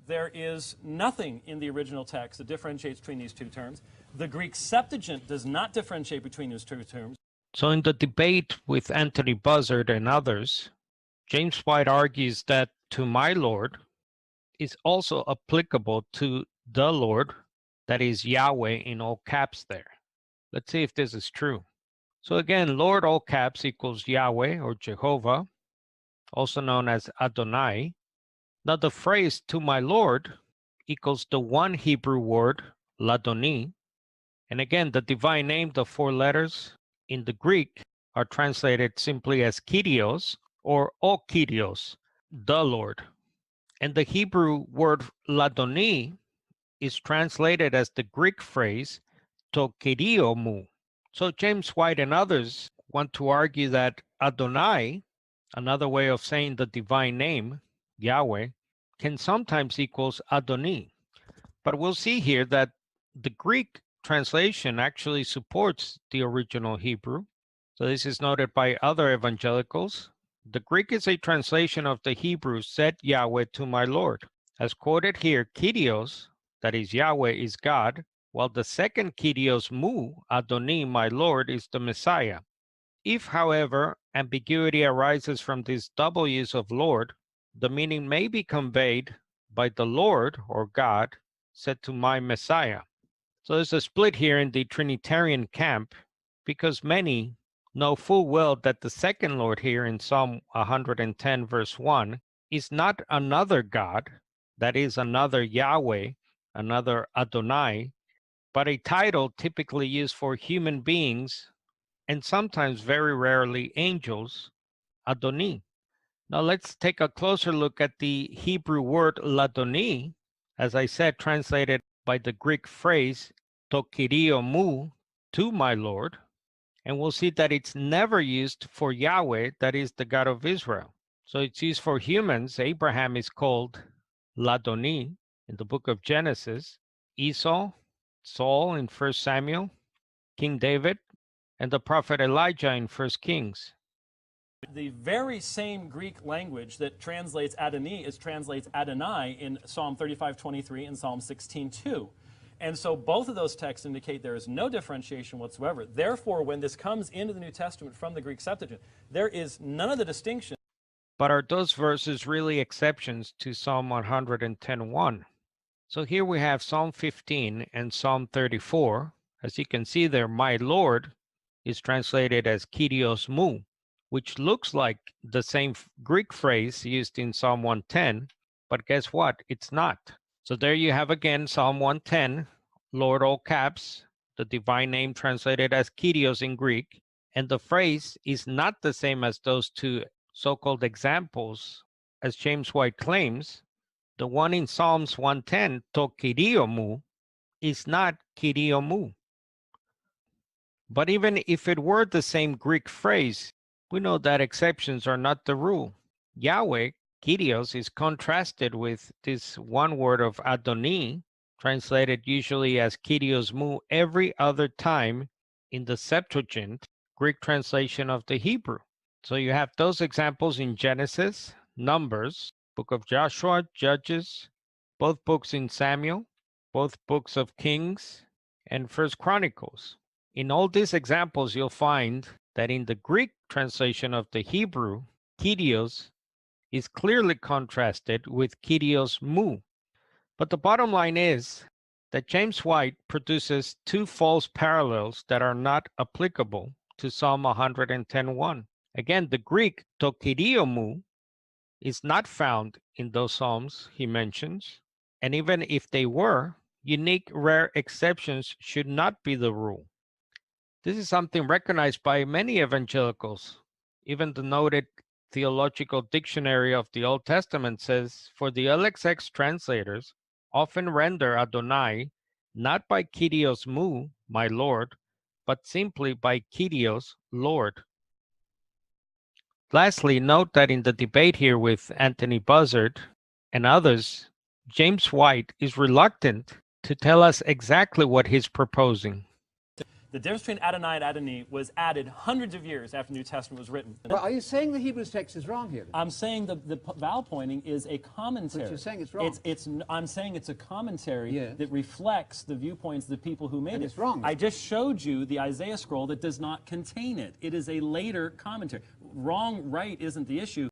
there is nothing in the original text that differentiates between these two terms. The Greek Septuagint does not differentiate between those two terms. So in the debate with Anthony Buzzard and others, James White argues that "to my Lord" is also applicable to the Lord, that is Yahweh in all caps there. Let's see if this is true. So again, Lord all caps equals Yahweh or Jehovah, also known as Adonai. Now the phrase "to my Lord" equals the one Hebrew word Ladoni. And again, the divine name, the four letters in the Greek are translated simply as kyrios or o kyrios, the Lord. And the Hebrew word Ladoni is translated as the Greek phrase to kyrio mu. So James White and others want to argue that Adonai, another way of saying the divine name, Yahweh, can sometimes equals Adoni. But we'll see here that the Greek translation actually supports the original Hebrew. So this is noted by other evangelicals. The Greek is a translation of the Hebrew "said Yahweh to my Lord." As quoted here, kyrios, that is Yahweh, is God, while the second kyrios mu, Adoni, my Lord, is the Messiah. If, however, ambiguity arises from this double use of Lord, the meaning may be conveyed by the Lord or God said to my Messiah. So there's a split here in the Trinitarian camp because many know full well that the second Lord here in Psalm 110 verse 1 is not another God, that is another Yahweh, another Adonai, but a title typically used for human beings and sometimes very rarely angels, Adoni. Now let's take a closer look at the Hebrew word Ladoni, as I said, translated by the Greek phrase to kyrio mu, to my Lord, and we'll see that it's never used for Yahweh, that is the God of Israel. So it's used for humans. Abraham is called Ladoni in the book of Genesis, Esau, Saul in 1 Samuel, King David, and the prophet Elijah in 1 Kings. The very same Greek language that translates Adoni translates Adonai in Psalm 35:23 and Psalm 16:2. And so both of those texts indicate there is no differentiation whatsoever. Therefore, when this comes into the New Testament from the Greek Septuagint, there is none of the distinction. But are those verses really exceptions to Psalm 110:1? So here we have Psalm 15 and Psalm 34. As you can see there, my Lord is translated as kyrios mu, which looks like the same Greek phrase used in Psalm 110, but guess what? It's not. So there you have again Psalm 110, Lord all caps, the divine name translated as kyrios in Greek, and the phrase is not the same as those two so-called examples, as James White claims. The one in Psalms 110, to kyrio mu, is not kyrio mu. But even if it were the same Greek phrase, we know that exceptions are not the rule. Yahweh, kyrios, is contrasted with this one word of Adoni, translated usually as kyrios mu, every other time in the Septuagint, Greek translation of the Hebrew. So you have those examples in Genesis, Numbers, book of Joshua, Judges, both books in Samuel, both books of Kings, and First Chronicles. In all these examples, you'll find that in the Greek translation of the Hebrew, kyrios is clearly contrasted with kyrios mu. But the bottom line is that James White produces two false parallels that are not applicable to Psalm 110:1. Again, the Greek to kyrio mu is not found in those psalms he mentions, and even if they were, unique rare exceptions should not be the rule. This is something recognized by many evangelicals. Even the noted Theological Dictionary of the Old Testament says, for the LXX translators often render Adonai not by kyrios mu, my Lord, but simply by kyrios, Lord. Lastly, note that in the debate here with Anthony Buzzard and others, James White is reluctant to tell us exactly what he's proposing. The difference between Adonai and Adoni was added hundreds of years after the New Testament was written. Well, are you saying the Hebrew text is wrong here? Then? I'm saying the vowel pointing is a commentary. But you're saying it's wrong. I'm saying it's a commentary Yes. that reflects the viewpoints of the people who made And it. it's wrong. I just showed you the Isaiah scroll that does not contain it. It is a later commentary. Wrong, right isn't the issue.